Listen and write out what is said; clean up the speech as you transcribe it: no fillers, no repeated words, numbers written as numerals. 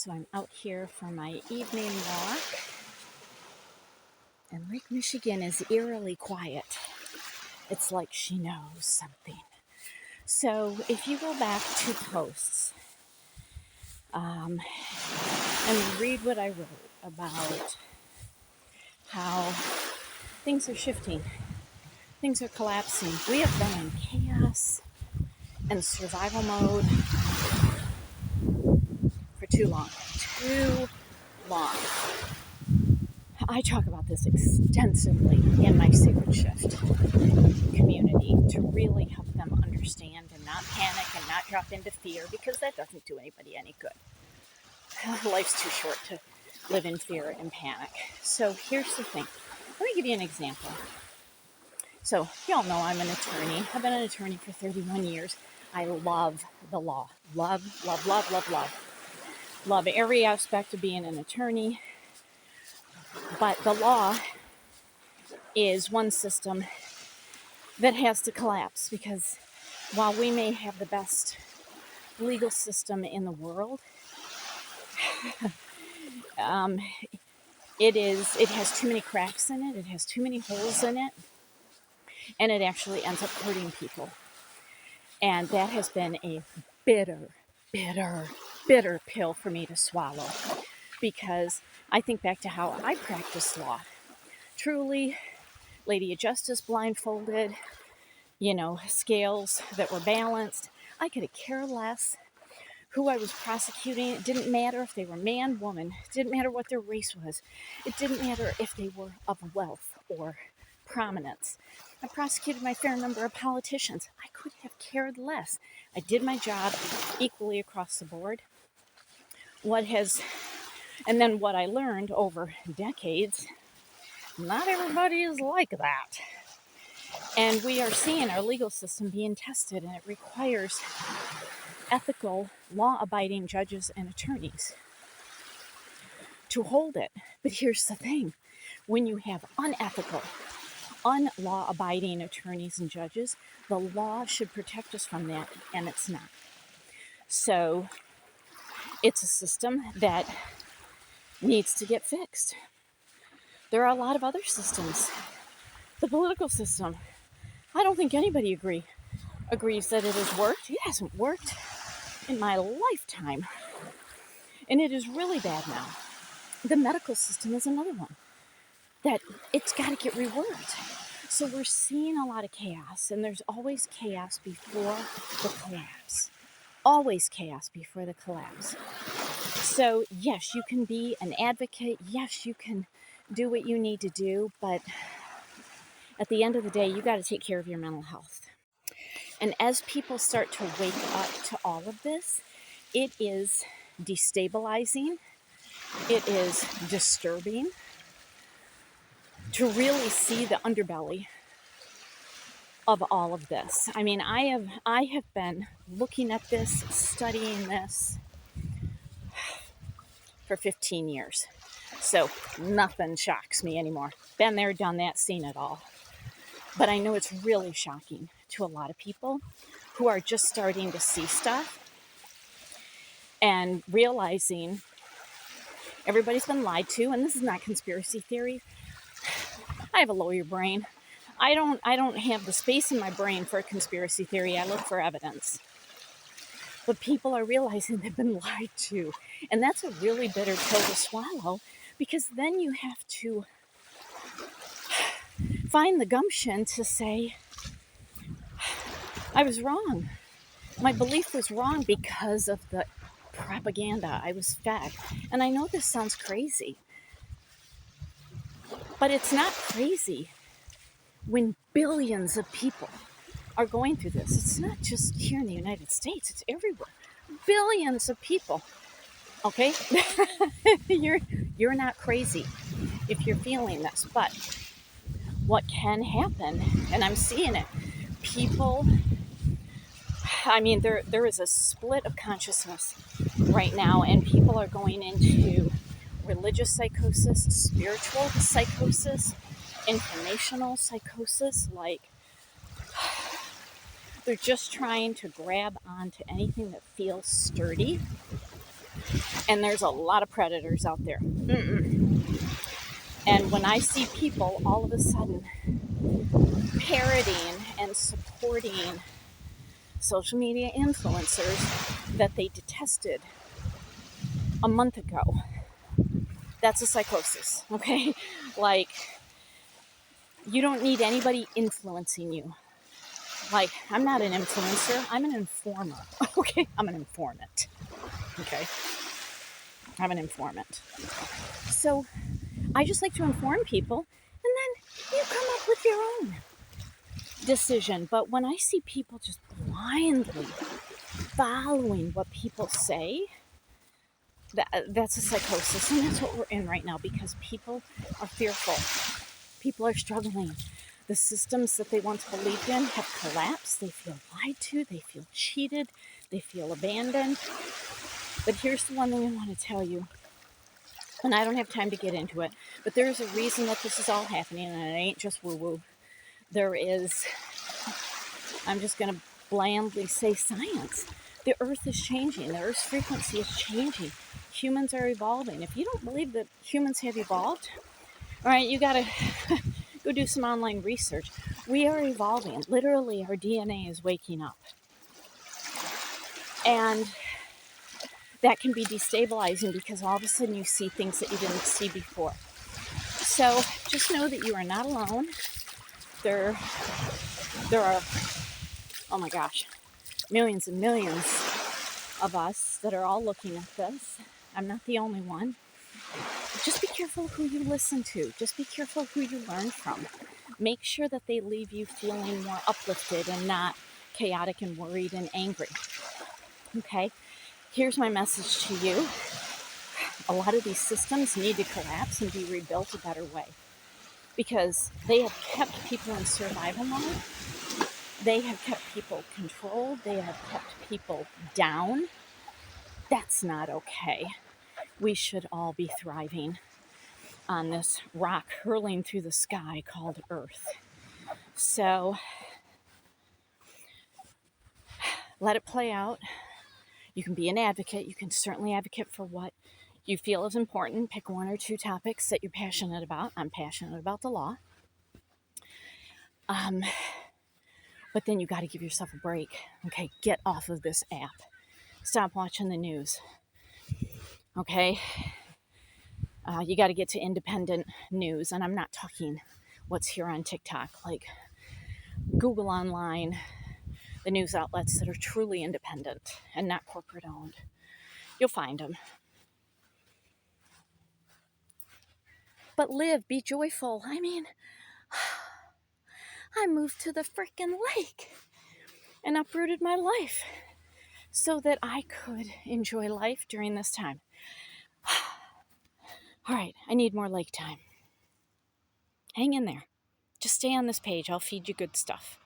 So I'm out here for my evening walk, and Lake Michigan is eerily quiet. It's like she knows something. So if you go back to posts and read what I wrote about how things are shifting, things are collapsing. We have been in chaos and survival mode for too long. Too long. I talk about this extensively in my Sacred Shift community to really help them understand and not panic and not drop into fear, because that doesn't do anybody any good. Life's too short to live in fear and panic. So here's the thing. Let me give you an example. So y'all know I'm an attorney. I've been an attorney for 31 years. I love the law. Love, love, love, love, love. Love every aspect of being an attorney. But the law is one system that has to collapse, because while we may have the best legal system in the world, it has too many cracks in it, it has too many holes in it, and it actually ends up hurting people. And that has been a bitter, bitter, bitter pill for me to swallow, because I think back to how I practiced law. Truly, Lady of Justice blindfolded, scales that were balanced. I could care less who I was prosecuting. It didn't matter if they were man, woman. It didn't matter what their race was. It didn't matter if they were of wealth or prominence. I prosecuted my fair number of politicians. I could have cared less. I did my job equally across the board. And then what I learned over decades, not everybody is like that. And we are seeing our legal system being tested, and it requires ethical, law-abiding judges and attorneys to hold it. But here's the thing. When you have unethical, unlaw-abiding attorneys and judges, the law should protect us from that, and it's not. So it's a system that needs to get fixed. There are a lot of other systems. The political system, I don't think anybody agrees that it has worked. It hasn't worked in my lifetime. And it is really bad now. The medical system is another one that it's got to get reworked. So we're seeing a lot of chaos, and there's always chaos before the collapse. Always chaos before the collapse. So yes, you can be an advocate. Yes, you can do what you need to do, but at the end of the day, you got to take care of your mental health. And as people start to wake up to all of this, it is destabilizing. It is disturbing to really see the underbelly of all of this. I mean, I have been looking at this, studying this for 15 years. So nothing shocks me anymore. Been there, done that, seen it all. But I know it's really shocking to a lot of people who are just starting to see stuff and realizing everybody's been lied to. And this is not conspiracy theory. I have a lawyer brain. I don't have the space in my brain for a conspiracy theory. I look for evidence. But people are realizing they've been lied to. And that's a really bitter pill to swallow, because then you have to find the gumption to say, I was wrong. My belief was wrong because of the propaganda I was fed. And I know this sounds crazy, but it's not crazy when billions of people are going through this. It's not just here in the United States, it's everywhere. Billions of people. Okay? You're not crazy if you're feeling this. But what can happen, and I'm seeing it, people, I mean, there is a split of consciousness right now, and people are going into religious psychosis, spiritual psychosis, informational psychosis. Like, they're just trying to grab onto anything that feels sturdy. And there's a lot of predators out there. And when I see people all of a sudden parroting and supporting social media influencers that they detested a month ago, that's a psychosis, okay? Like, you don't need anybody influencing you. Like, I'm not an influencer, I'm an informer, okay? I'm an informant, okay? I'm an informant. So I just like to inform people, and then you come up with your own decision. But when I see people just blindly following what people say, that's a psychosis. And that's what we're in right now, because people are fearful. People are struggling. The systems that they once believed in have collapsed. They feel lied to. They feel cheated. They feel abandoned. But here's the one thing I want to tell you. And I don't have time to get into it, but there's a reason that this is all happening, and it ain't just woo-woo. There is, I'm just going to blandly say, science. The earth is changing. The earth's frequency is changing. Humans are evolving. If you don't believe that humans have evolved, all right, you got to go do some online research. We are evolving. Literally, our DNA is waking up. And that can be destabilizing, because all of a sudden you see things that you didn't see before. So just know that you are not alone. There are, oh my gosh, millions and millions of us that are all looking at this. I'm not the only one. Just be careful who you listen to. Just be careful who you learn from. Make sure that they leave you feeling more uplifted and not chaotic and worried and angry. Okay? Here's my message to you. A lot of these systems need to collapse and be rebuilt a better way, because they have kept people in survival mode. They have kept people controlled. They have kept people down. That's not okay. We should all be thriving on this rock hurling through the sky called Earth. So let it play out. You can be an advocate. You can certainly advocate for what you feel is important. Pick one or two topics that you're passionate about. I'm passionate about the law. But then you got to give yourself a break. Okay, get off of this app. Stop watching the news. Okay, you got to get to independent news, and I'm not talking what's here on TikTok. Like, Google online the news outlets that are truly independent and not corporate owned. You'll find them. But live, be joyful. I mean, I moved to the frickin' lake and uprooted my life so that I could enjoy life during this time. All right, I need more lake time. Hang in there. Just stay on this page. I'll feed you good stuff.